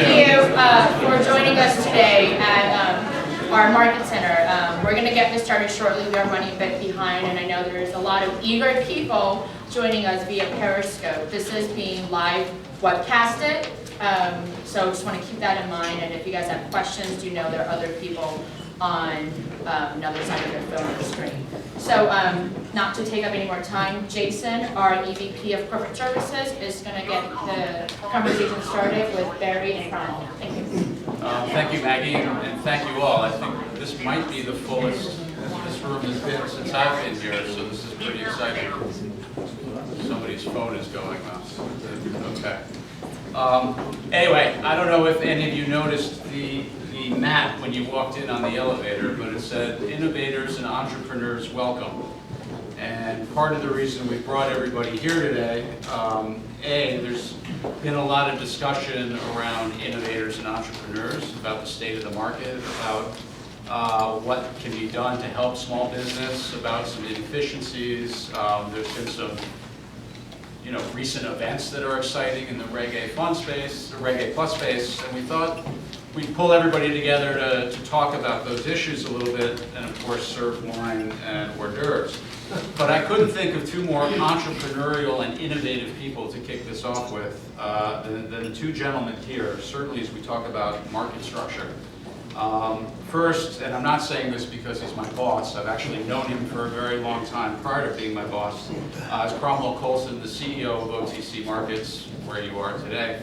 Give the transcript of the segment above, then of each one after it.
Thank you for joining us today at our market center. We're going to get this started shortly. We are running a bit behind, and I know there's a lot of eager people joining us via Periscope. This is being live webcasted, so just want to keep that in mind. And if you guys have questions, do know there are other people on another side of their phone or screen. So not to take up any more time, Jason, our EVP of Corporate Services, is going to get the conversation started with Barry and Cromwell. Thank you. Thank you, Maggie, and thank you all. I think this might be the fullest this room has been since I've been here, so this is pretty exciting. Somebody's phone is going off. Okay. Anyway, I don't know if any of you noticed the map when you walked in on the elevator, but it said innovators and entrepreneurs welcome. And part of the reason we brought everybody here today, there's been a lot of discussion around innovators and entrepreneurs, about the state of the market, about what can be done to help small business, about some inefficiencies. There's been some recent events that are exciting in the Reg A fund space, the Reg A plus space, and we thought we'd pull everybody together to talk about those issues a little bit, and of course serve wine and hors d'oeuvres. But I couldn't think of two more entrepreneurial and innovative people to kick this off with than the two gentlemen here, certainly as we talk about market structure. First, and I'm not saying this because he's my boss, I've actually known him for a very long time prior to being my boss, is Cromwell Coulson, the CEO of OTC Markets, where you are today.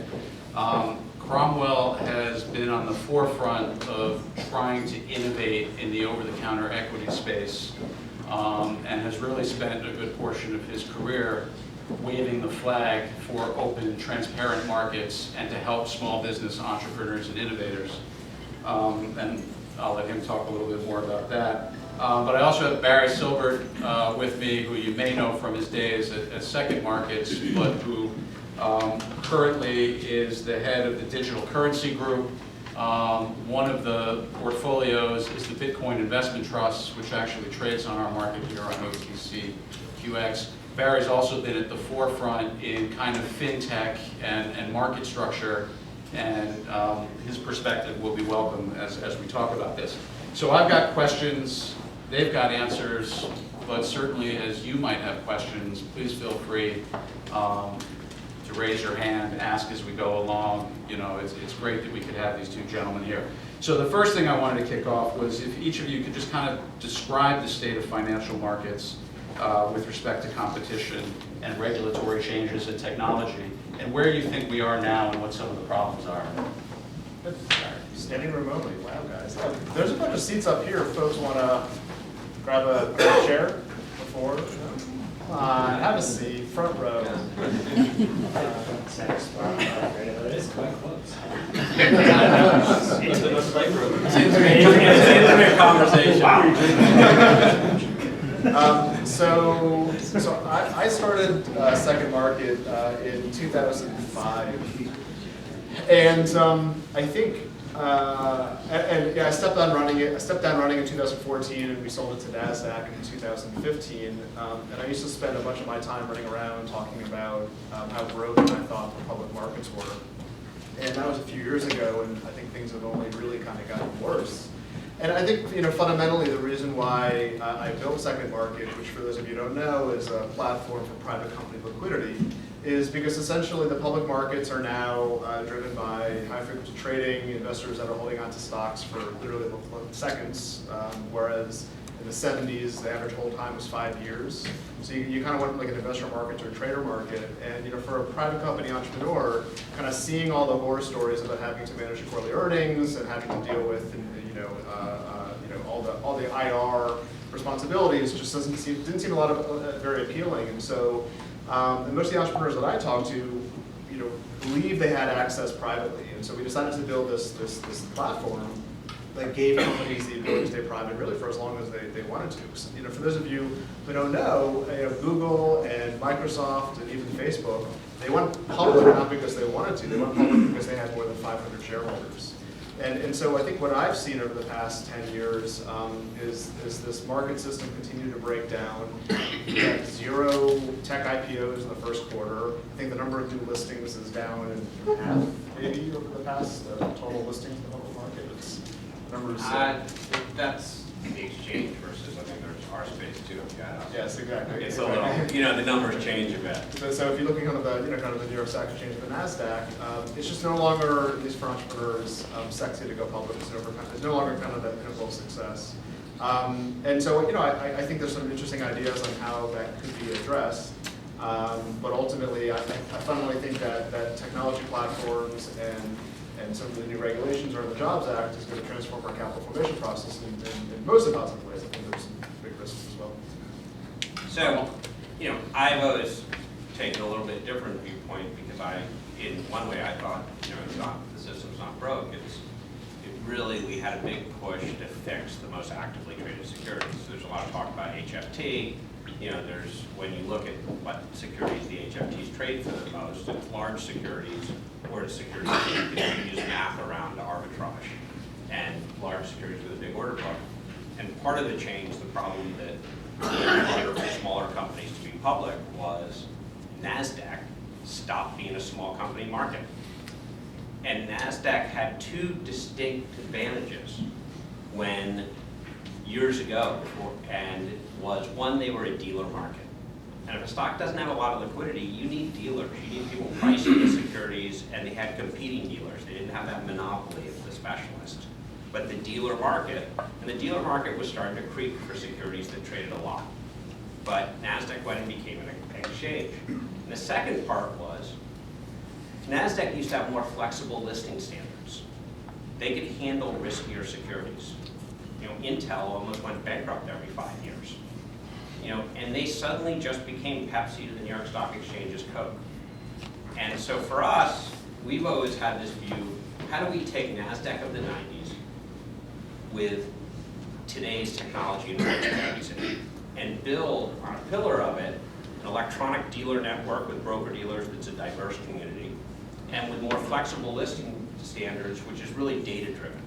Cromwell has been on the forefront of trying to innovate in the over-the-counter equity space and has really spent a good portion of his career waving the flag for open, transparent markets and to help small business entrepreneurs and innovators. And I'll let him talk a little bit more about that. But I also have Barry Silbert with me, who you may know from his days at SecondMarket, but who currently is the head of the digital currency group. One of the portfolios is the Bitcoin Investment Trust, which actually trades on our market here on OTCQX. Barry's also been at the forefront in kind of fintech and market structure, and his perspective will be welcome as we talk about this. So I've got questions, they've got answers, but certainly as you might have questions, please feel free to raise your hand, ask as we go along. It's great that we could have these two gentlemen here. So the first thing I wanted to kick off was if each of you could just kind of describe the state of financial markets with respect to competition and regulatory changes and technology, and where you think we are now and what some of the problems are. Standing remotely, wow guys. There's a bunch of seats up here. If folks want to grab a chair before. Come on, have a seat, front row. It is quite close. Into the playroom. It's an intimate conversation. So I started SecondMarket in 2005, and I think I stepped down running it. I stepped down running in 2014, and we sold it to NASDAQ in 2015. And I used to spend a bunch of my time running around talking about how broken I thought the public markets were. And that was a few years ago, and I think things have only really kind of gotten worse. And I think, fundamentally the reason why I built SecondMarket, which for those of you who don't know is a platform for private company liquidity, is because essentially the public markets are now driven by high-frequency trading, investors that are holding onto stocks for literally seconds, whereas in the 70s the average hold time was 5 years. So you kind of went from like an investor market to a trader market, and for a private company entrepreneur, kind of seeing all the horror stories about having to manage the quarterly earnings and having to deal with all the IR responsibilities just didn't seem a lot of very appealing. And so and most of the entrepreneurs that I talked to, believed they had access privately, and so we decided to build this platform that gave companies the ability to stay private really for as long as they wanted to. So, for those of you who don't know, Google and Microsoft and even Facebook, they went public not because they wanted to, they went public because they had more than 500 shareholders. And so I think what I've seen over the past 10 years is this market system continue to break down. We had 0 tech IPOs in the first quarter. I think the number of new listings is down in half, maybe, over the past, total listings in the public market? It's numbers. That's the exchange versus, I think there's our space too. Yes, exactly. It's a little, the numbers change a bit. So if you look at kind of the New York Stock Exchange, the Nasdaq, it's just no longer, at least for entrepreneurs, sexy to go public. It's no longer kind of that pinnacle of success. And so I think there's some interesting ideas on how that could be addressed. But ultimately, I fundamentally think that technology platforms and some of the new regulations or the Jobs Act is going to transform our capital formation process in most of the positive ways. I think there's some big risks as well. So, I've always taken a little bit different viewpoint because in one way I thought, the system's not broke. We had a big push to fix the most actively traded securities. There's a lot of talk about HFT. When you look at what securities the HFTs trade for the most, it's large securities or it's securities that you can use math around to arbitrage, and large securities with a big order book. And part of the change, the problem that harder for smaller companies to be public was NASDAQ stopped being a small company market. And NASDAQ had two distinct advantages years ago, and was one, they were a dealer market. And if a stock doesn't have a lot of liquidity, you need dealers. You need people pricing the securities, and they had competing dealers. They didn't have that monopoly of the specialist. But the dealer market was starting to creep for securities that traded a lot. But NASDAQ went and became an exchange. And the second part was, NASDAQ used to have more flexible listing standards. They could handle riskier securities. Intel almost went bankrupt every 5 years. And they suddenly just became Pepsi to the New York Stock Exchange's Coke. And so for us, we've always had this view, how do we take NASDAQ of the 90s with today's technology and transparency and build on a pillar of it an electronic dealer network with broker-dealers that's a diverse community, and with more flexible listing standards, which is really data-driven.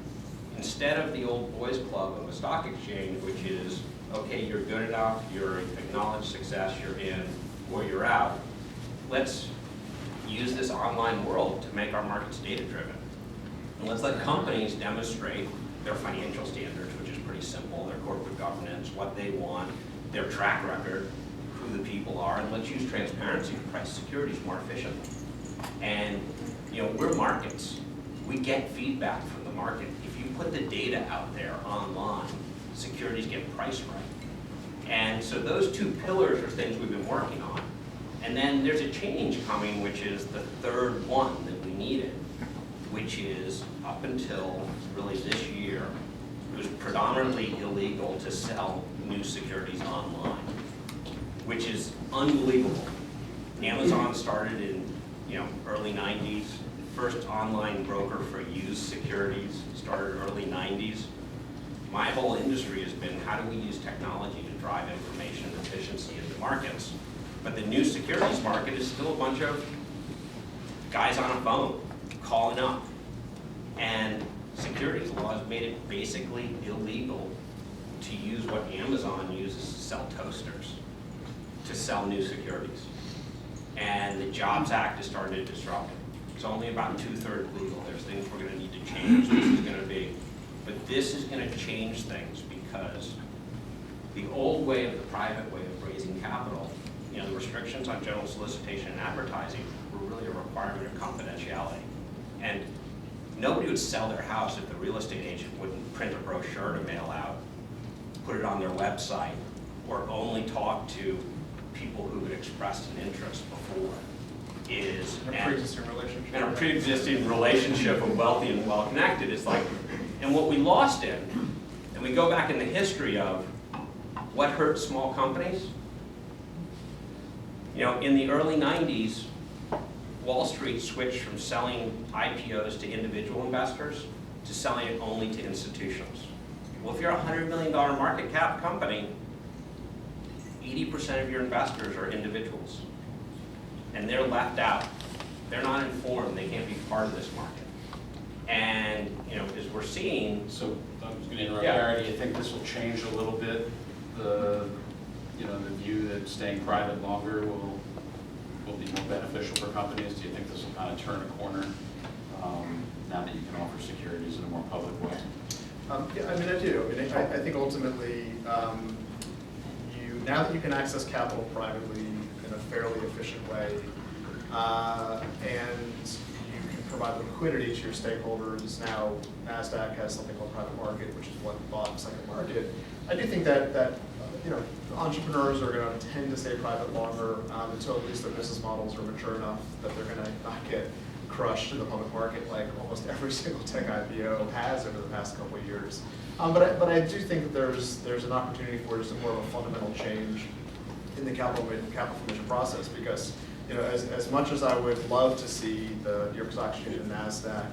Instead of the old boys club of a stock exchange, which is, okay, you're good enough, you're acknowledged success, you're in, or you're out, let's use this online world to make our markets data-driven. And let's let companies demonstrate their financial standards, which is pretty simple, their corporate governance, what they want, their track record, who the people are, and let's use transparency to price securities more efficiently. And we're markets. We get feedback from the market. If you put the data out there online, securities get priced right. And so those two pillars are things we've been working on. And then there's a change coming, which is the third one that we needed, which is up until really this year, it was predominantly illegal to sell new securities online, which is unbelievable. Amazon started in early 90s. First online broker for used securities started early 90s. My whole industry has been, how do we use technology to drive information and efficiency into markets? But the new securities market is still a bunch of guys on a phone calling up. And securities laws made it basically illegal to use what Amazon uses to sell toasters, to sell new securities. And the Jobs Act is starting to disrupt it. It's only about 2/3 legal. There's things we're going to need to change. This is going to be, but this is going to change things because the old way of the private way of raising capital, the restrictions on general solicitation and advertising were really a requirement of confidentiality. And nobody would sell their house if the real estate agent wouldn't print a brochure to mail out, put it on their website, or only talk to people who had expressed an interest before. And a pre-existing relationship. And a pre-existing relationship of wealthy and well-connected. It's like, and what we lost in, and we go back in the history of what hurt small companies. In the early 90s, Wall Street switched from selling IPOs to individual investors to selling it only to institutions. Well, if you're a $100 million market cap company, 80% of your investors are individuals. And they're left out. They're not informed. They can't be part of this market. And as we're seeing, So I'm just going to interrupt. Yeah. Gary, do you think this will change a little bit the view that staying private longer will be more beneficial for companies? Do you think this will kind of turn a corner now securities in a more public way? Yeah, I mean, I do. I mean, I think ultimately, now that you can access capital privately in a fairly efficient way, and you can provide liquidity to your stakeholders. Now, NASDAQ has something called private market, which is what bought SecondMarket. I do think that entrepreneurs are going to tend to stay private longer until at least their business models are mature enough that they're going to not get crushed in the public market like almost every single tech IPO has over the past couple of years. But I do think that there's an opportunity for just more of a fundamental change in the capital formation process, because as much as I would love to see the New York Stock Exchange and NASDAQ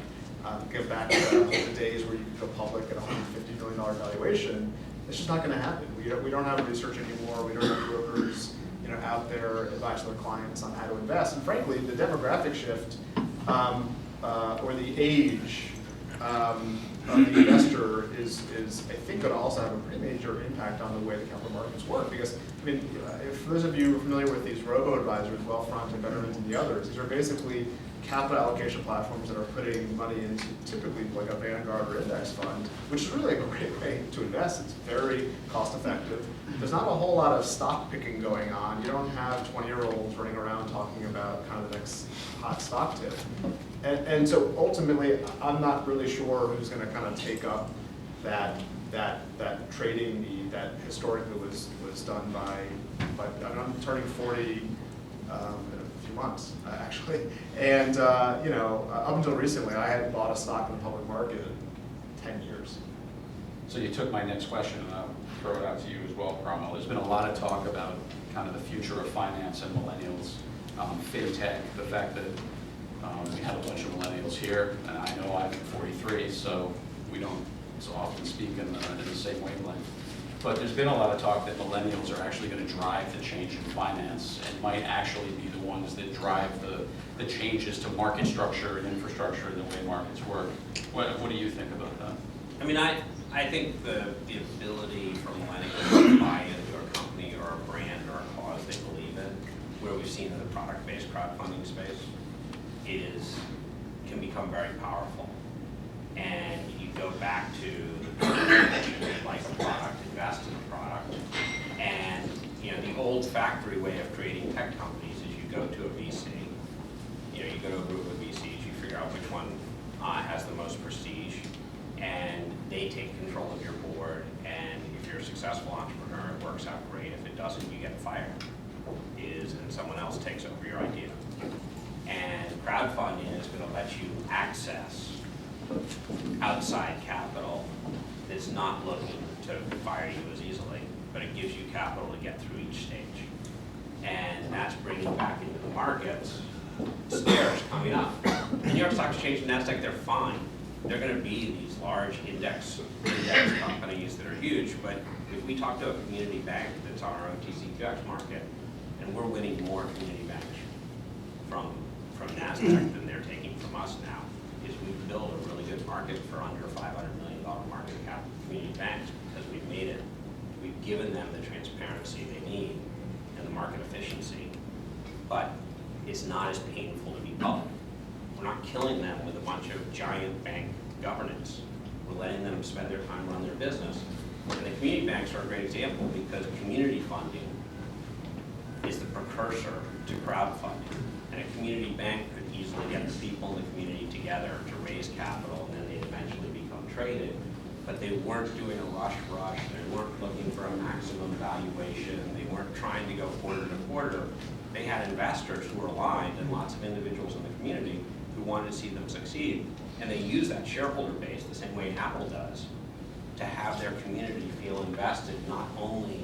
get back to the days where you could go public at $150 million valuation, it's just not going to happen. We don't have research anymore. We don't have brokers out there advising their clients on how to invest. And frankly, the demographic shift or the age of the investor is I think going to also have a pretty major impact on the way the capital markets work. Because I mean, if those of you who are familiar with these robo-advisors, Wealthfront and Betterment and the others, these are basically capital allocation platforms that are putting money into typically like a Vanguard or index fund, which is really a great way to invest. It's very cost effective. There's not a whole lot of stock picking going on. You don't have 20-year-olds running around talking about kind of the next hot stock tip. And so ultimately, I'm not really sure who's going to kind of take up that trading need that historically was done by I'm turning 40 in a few months actually, and up until recently I hadn't bought a stock in the public market in 10 years. So you took my next question, and I'll throw it out to you as well, Cromwell. There's been a lot of talk about kind of the future of finance and millennials, fintech, the fact that we have a bunch of millennials here, and I know I'm 43, so we don't so often speak in the same wavelength. But there's been a lot of talk that millennials are actually going to drive the change in finance and might actually be the ones that drive the changes to market structure and infrastructure and the way markets work. What do you think about that? I mean, I think the ability for millennials to buy into a company or a brand or a cause they believe in, where we've seen in the product-based crowdfunding space, can become very powerful. And you go back to like the product, invest in the product, and the old factory way of creating tech companies is you go to a VC, you go to a group of VCs, you figure out which one has the most prestige, and they take control of your board, and if you're a successful entrepreneur, it works out great. If it doesn't, you get fired, and someone else takes over your idea. And crowdfunding is going to let you access outside capital that's not looking to fire you as easily, but it gives you capital to get through each stage. And that's bringing back into the markets stairs coming up. The New York Stock Exchange and NASDAQ, they're fine. They're going to be these large index companies that are huge, but if we talk to a community bank that's on our OTCQX market, and we're winning more community banks from NASDAQ than they're taking from us now, is we've built a really good market for under $500 million market cap community banks because we've made it. We've given them the transparency they need and the market efficiency, but it's not as painful to be public. We're not killing them with a bunch of giant bank governance. We're letting them spend their time run their business. And the community banks are a great example because community funding is the precursor to crowdfunding. And a community bank could easily get the people in the community together to raise capital, and then they'd eventually become traded. But they weren't doing a rush. They weren't looking for a maximum valuation. They weren't trying to go quarter to quarter. They had investors who were aligned and lots of individuals in the community who wanted to see them succeed. And they use that shareholder base the same way Apple does to have their community feel invested not only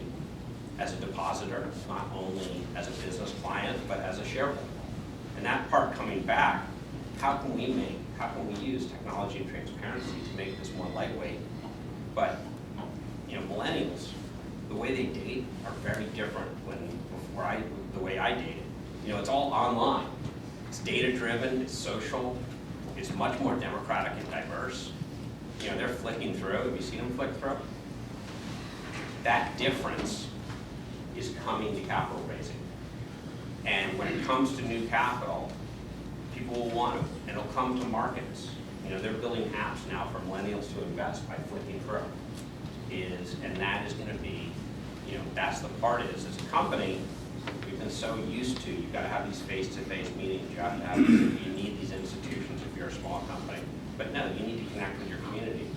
as a depositor, not only as a business client, but as a shareholder. And that part coming back, how can we use technology and transparency to make this more lightweight? But millennials, the way they date are very different the way I dated. It's all online. It's data driven, it's social, it's much more democratic and diverse. They're flicking through. Have you seen them flick through? That difference is coming to capital raising. And when it comes to new capital, people will want it, and it'll come to markets. They're building building apps now for millennials to invest by flicking through. And that is going to be, that's the part is, as a company, we've been so used to, you've got to have these face-to-face meetings, you need these institutions if you're a small company. But no, you need to connect with your community.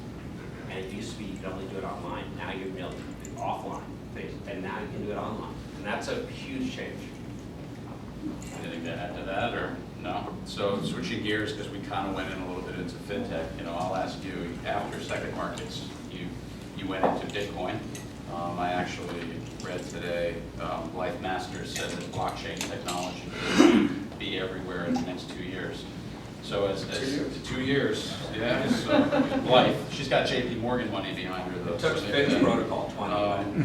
And it used to be you could only do it online. Now you're really offline, and now you can do it online. And that's a huge change. Anything to add to that, or no? So switching gears, because we kind of went in a little bit into fintech, I'll ask you, after SecondMarkets, you went into Bitcoin. I actually read today, Life Masters said that blockchain technology will be everywhere in the next 2 years. So as 2 years, yeah, so Life, she's got JP Morgan money behind her though. It took Fitch protocol 20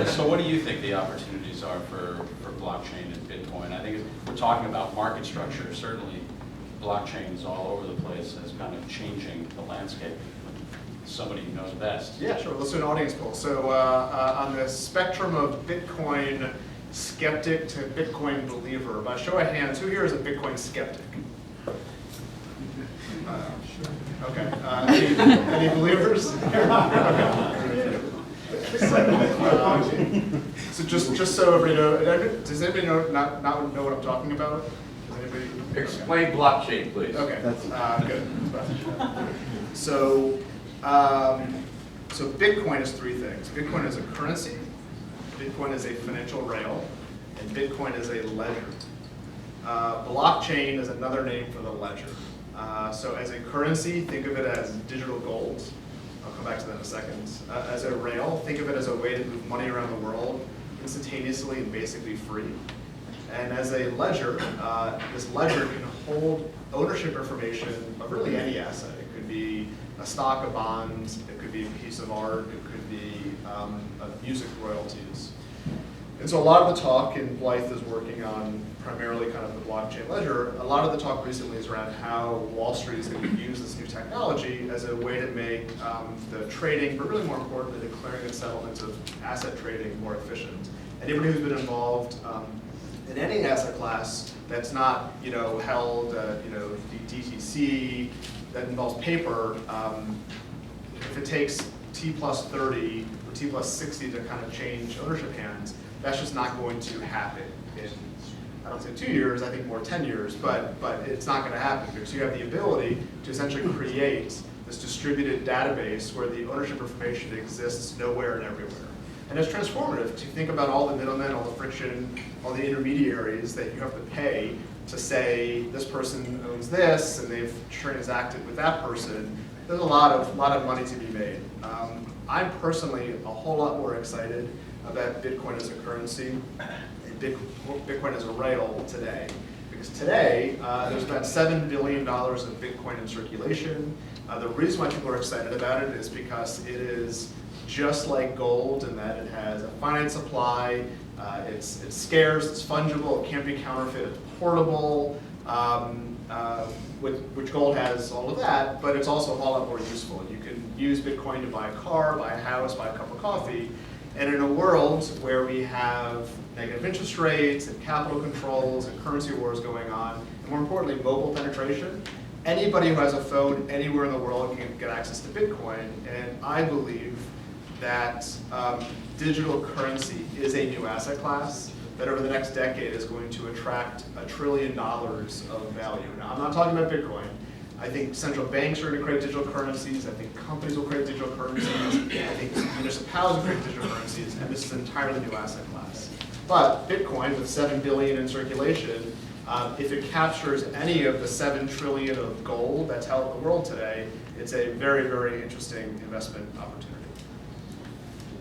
So what do you think the opportunities are for blockchain and Bitcoin? I think we're talking about market structure. Certainly blockchains all over the place as kind of changing the landscape. Somebody who knows best. Yeah, sure. Let's do an audience poll. So on the spectrum of Bitcoin skeptic to Bitcoin believer, by show of hands, who here is a Bitcoin skeptic? Okay. Any believers here? Okay. So just so everybody knows, does anybody not know what I'm talking about? Does anybody? Explain blockchain, please. Okay. Good. So Bitcoin is three things. Bitcoin is a currency, Bitcoin is a financial rail, and Bitcoin is a ledger. Blockchain is another name for the ledger. So as a currency, think of it as digital gold. I'll come back to that in a second. As a rail, think of it as a way to move money around the world instantaneously and basically free. And as a ledger, this ledger can hold ownership information of really any asset. It could be a stock, a bond, it could be a piece of art, it could be music royalties. And so a lot of the talk, and Blythe is working on primarily kind of the blockchain ledger, a lot of the talk recently is around how Wall Street is going to use this new technology as a way to make the trading, but really more importantly, the clearing and settlement of asset trading more efficient. Anybody who's been involved in any asset class that's not, held, DTC, that involves paper, if it takes T plus 30 or T plus 60 to kind of change ownership hands, that's just not going to happen in, I don't say 2 years, I think more 10 years, but it's not going to happen because you have the ability to essentially create this distributed database where the ownership information exists nowhere and everywhere. And it's transformative to think about all the middlemen, all the friction, all the intermediaries that you have to pay to say this person owns this and they've transacted with that person. There's a lot of money to be made. I'm personally a whole lot more excited about Bitcoin as a currency and Bitcoin as a rail today. Because today, there's about $7 billion of Bitcoin in circulation. The reason why people are excited about it is because it is just like gold in that it has a finite supply, it's scarce, it's fungible, it can't be counterfeit, it's portable, which gold has all of that, but it's also a whole lot more useful. You can use Bitcoin to buy a car, buy a house, buy a cup of coffee, and in a world where we have negative interest rates and capital controls and currency wars going on, and more importantly, mobile penetration, anybody who has a phone anywhere in the world can get access to Bitcoin, and I believe that digital currency is a new asset class that over the next decade is going to attract $1 trillion of value. Now, I'm not talking about Bitcoin. I think central banks are going to create digital currencies. I think companies will create digital currencies. I think municipalities will create digital currencies, and this is an entirely new asset class. But Bitcoin, with 7 billion in circulation, if it captures any of the 7 trillion of gold that's held in the world today, it's a very, very interesting investment opportunity.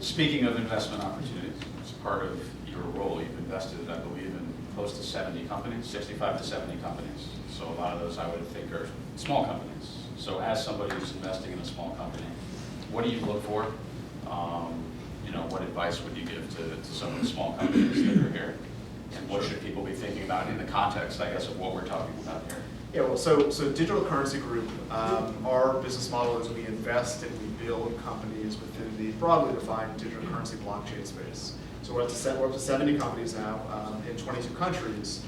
Speaking of investment opportunities, as part of your role, you've invested, I believe, in close to 70 companies, 65 to 70 companies. So a lot of those I would think are small companies. So as somebody who's investing in a small company, what do you look for? What advice would you give to some of the small companies that are here? And what should people be thinking about in the context, I guess, of what we're talking about here? Yeah, well, so Digital Currency Group, our business model is we invest and we build companies within the broadly defined digital currency blockchain space. So we're up to 70 companies now in 22 countries.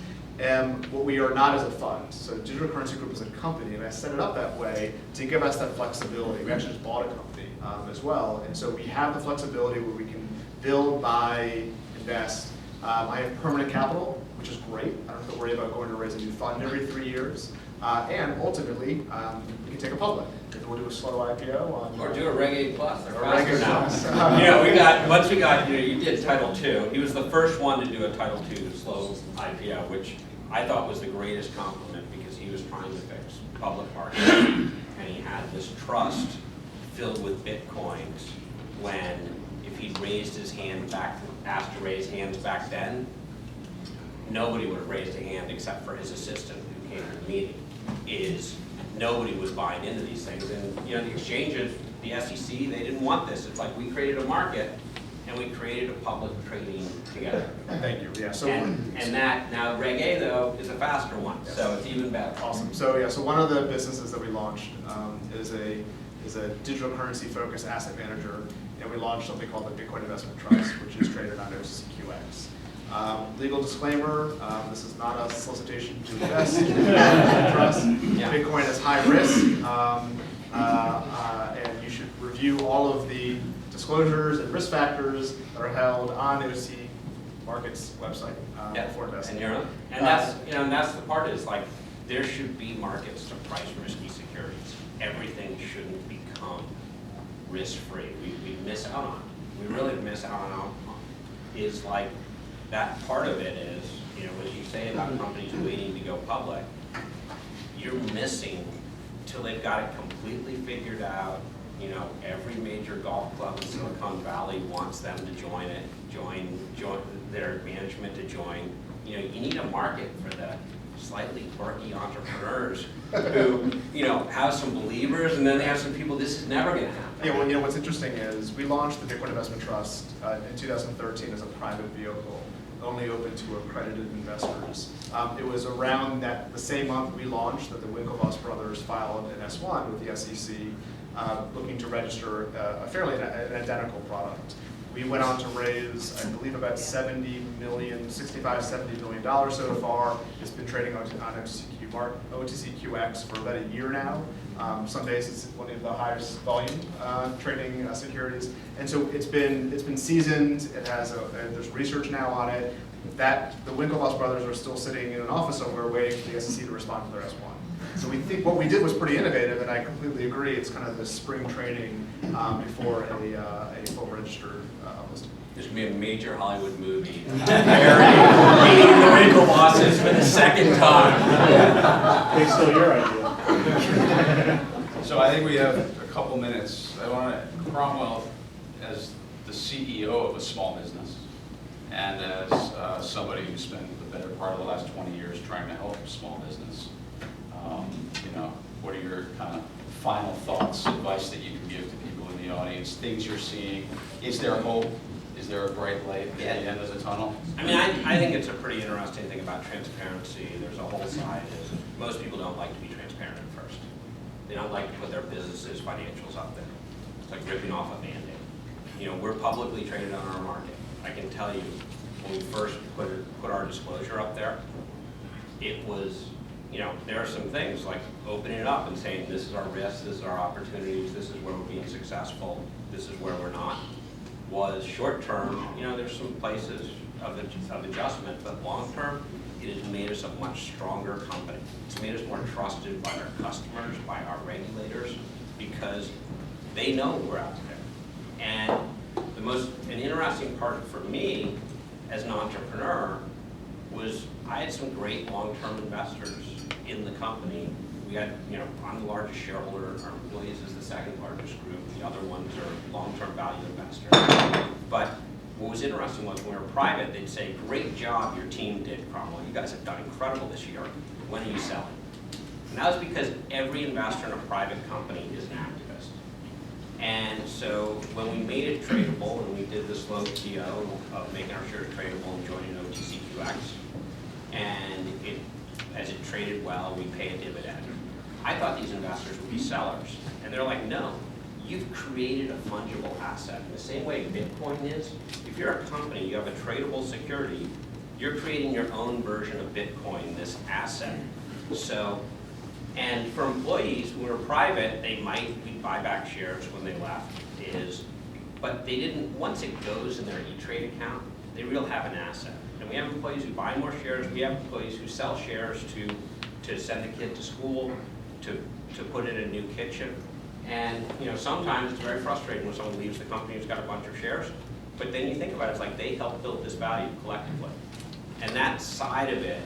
what we are not as a fund. So Digital Currency Group is a company, and I set it up that way to give us that flexibility. We actually just bought a company as well, and so we have the flexibility where we can build, buy, invest. I have permanent capital, which is great. I don't have to worry about going to raise a new fund every 3 years. And ultimately, we can take a public. Maybe we'll do a slow IPO on. Or do a Reg A Plus. Or Reg A Plus. Once we got, you did Title II. He was the first one to do a Title II slow IPO, which I thought was the greatest compliment because he was trying to fix public markets. And he had this trust filled with Bitcoins when if he'd raised his hand back, asked to raise hands back then, nobody would have raised a hand except for his assistant who came to the meeting. Nobody was buying into these things, and the exchanges, the SEC, they didn't want this. It's like we created a market, and we created a public trading together. Thank you. Yeah. So and that now Reg A though is a faster one, yes. so it's even better. Awesome. So yeah. So one of the businesses that we launched is a digital currency focused asset manager, and we launched something called the Bitcoin Investment Trust, which is traded on OTCQX. Legal disclaimer, this is not a solicitation to invest in trust. Yeah. Bitcoin is high risk, and you should review all of the disclosures and risk factors that are held on the OTC Markets website before investing. And that's the part is like there should be markets to price risky securities. Everything shouldn't become risk-free. We miss out on. We really miss out on is like. That part of it is, when you say about companies waiting to go public, you're missing till they've got it completely figured out. Every major golf club in Silicon Valley wants them to join it, join their management to join. You need a market for the slightly quirky entrepreneurs who, have some believers, and then they have some people, this is never going to happen. Yeah, well, what's interesting is we launched the Bitcoin Investment Trust in 2013 as a private vehicle, only open to accredited investors. It was around the same month we launched that the Winklevoss brothers filed an S1 with the SEC, looking to register an identical product. We went on to raise, I believe, about $65, $70 million so far. It's been trading on OTCQX for about a year now. Some days it's one of the highest volume trading securities, and so it's been seasoned. It has there's research now on it. That the Winklevoss brothers are still sitting in an office somewhere waiting for the SEC to respond to their S1. So we think what we did was pretty innovative, and I completely agree. It's kind of the spring training before a full registered listing. There's going to be a major Hollywood movie meeting the Winklevosses for the second time. They stole your idea. So I think we have a couple minutes. I want Cromwell, as the CEO of a small business, and as somebody who spent the better part of the last 20 years trying to help small business, what are your kind of final thoughts, advice that you can give to people in the audience, things you're seeing? Is there hope? Is there a bright light at the end of the tunnel? I think it's a pretty interesting thing about transparency. There's a whole side. Most people don't like to be transparent at first. They don't like to put their businesses' financials up there. It's like ripping off a Band-Aid. We're publicly traded on our market. I can tell you, when we first put our disclosure up there, it was, there are some things like opening it up and saying this is our risks, this is our opportunities, this is where we're being successful, this is where we're not. Was short term, there's some places of adjustment, but long term, it has made us a much stronger company. It's made us more trusted by our customers, by our regulators, because they know we're out there. And an interesting part for me as an entrepreneur was I had some great long-term investors in the company. We had, I'm the largest shareholder, our employees is the second largest group, the other ones are long-term value investors. But what was interesting was when we were private, they'd say, great job your team did, Cromwell. You guys have done incredible this year. When are you selling? And that was because every investor in a private company is an activist. And so when we made it tradable and we did the slow TO of making our shares tradable and joining OTCQX, and as it traded well, we pay a dividend. I thought these investors would be sellers. And they're like, no, you've created a fungible asset. In the same way Bitcoin is, if you're a company, you have a tradable security, You're creating your own version of Bitcoin, this asset. So, and for employees who are private, they might buy back shares when they left, but they didn't, once it goes in their E-Trade account, they really have an asset. And we have employees who buy more shares, we have employees who sell shares to send a kid to school, to put in a new kitchen. And sometimes it's very frustrating when someone leaves the company who's got a bunch of shares, but then you think about it, it's like they helped build this value collectively. And that side of it,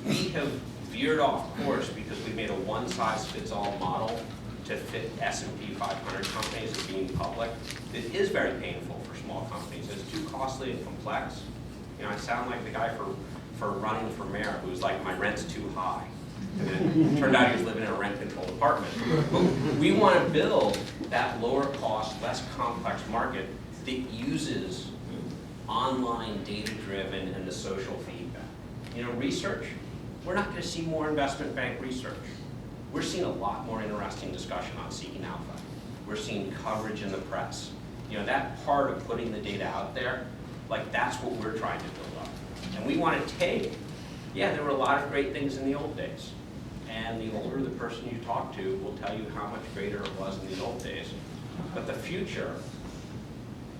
we have veered off course because we made a one-size-fits-all model to fit S&P 500 companies as being public. It is very painful for small companies. It's too costly and complex. I sound like the guy for running for mayor who's like, my rent's too high. And then it turned out he was living in a rent-controlled apartment. But we want to build that lower cost, less complex market that uses online, data-driven, and the social feedback. Research, we're not going to see more investment bank research. We're seeing a lot more interesting discussion on Seeking Alpha. We're seeing coverage in the press. That part of putting the data out there, that's what we're trying to build up. And we want to take, there were a lot of great things in the old days. And the older the person you talk to will tell you how much greater it was in the old days. But the future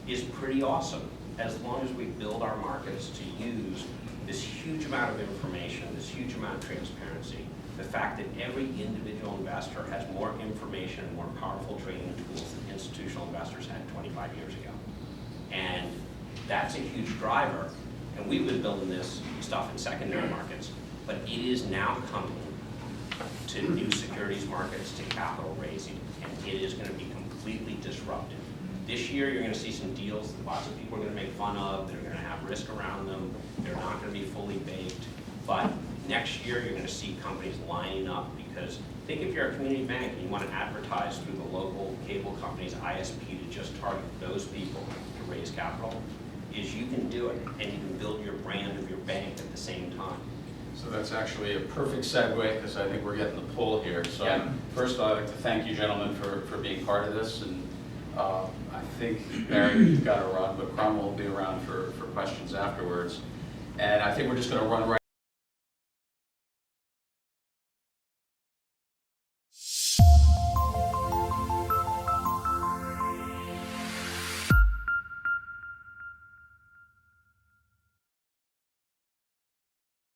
is pretty awesome as long as we build our markets to use this huge amount of information, this huge amount of transparency, the fact that every individual investor has more information and more powerful trading tools than institutional investors had 25 years ago. And that's a huge driver. And we've been building this stuff in secondary markets, but it is now coming to new securities markets, to capital raising, and it is going to be completely disruptive. This year, you're going to see some deals that lots of people are going to make fun of. They're going to have risk around them. They're not going to be fully baked. But next year, you're going to see companies lining up because think if you're a community bank and you want to advertise through the local cable company's ISP to just target those people to raise capital, is you can do it and you can build your brand of your bank at the same time. So that's actually a perfect segue because I think we're getting the pull here. So Yeah. first of all, I'd like to thank you gentlemen for being part of this. And I think, Barry, you've got to run, but Cromwell will be around for questions afterwards. And I think we're just going to run right